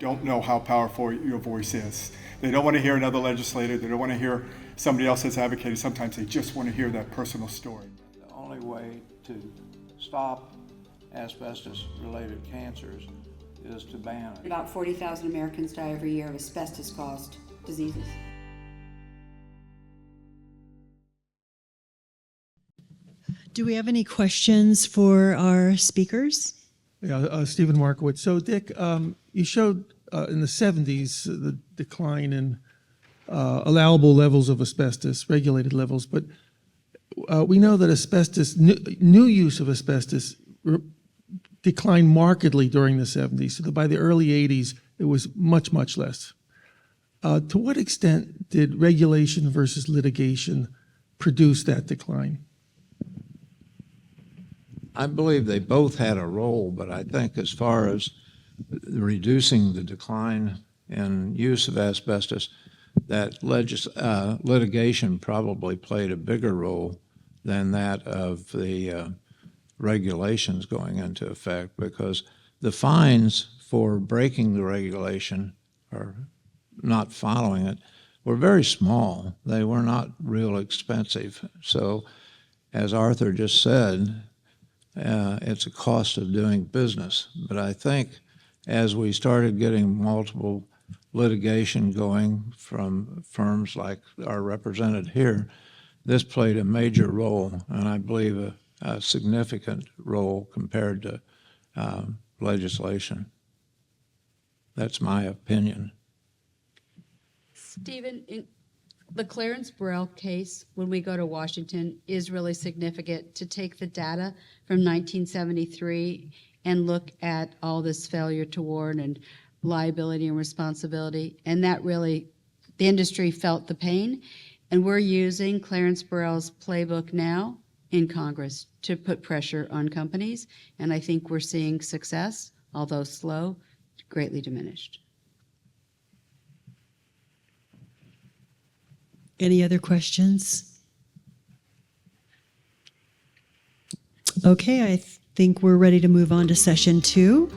don't know how powerful your voice is. They don't want to hear another legislator. They don't want to hear somebody else that's advocated. Sometimes they just want to hear that personal story. The only way to stop asbestos-related cancers is to ban it. About 40,000 Americans die every year of asbestos-caused diseases. Do we have any questions for our speakers? Yeah, Stephen Markowitz. So, Dick, you showed in the 70s the decline in allowable levels of asbestos, regulated levels, but we know that asbestos, new use of asbestos declined markedly during the 70s. So that by the early 80s, it was much, much less. To what extent did regulation versus litigation produce that decline? I believe they both had a role, but I think as far as reducing the decline in use of asbestos, that litigation probably played a bigger role than that of the regulations going into effect, because the fines for breaking the regulation or not following it were very small. They were not real expensive. So, as Arthur just said, it's a cost of doing business. But I think as we started getting multiple litigation going from firms like are represented here, this played a major role, and I believe a significant role compared to legislation. That's my opinion. Stephen, in the Clarence Burrell case, when we go to Washington, is really significant to take the data from 1973 and look at all this failure to warn and liability and responsibility. And that really, the industry felt the pain. And we're using Clarence Burrell's playbook now in Congress to put pressure on companies. And I think we're seeing success, although slow, greatly diminished. Any other questions? Okay, I think we're ready to move on to session 2.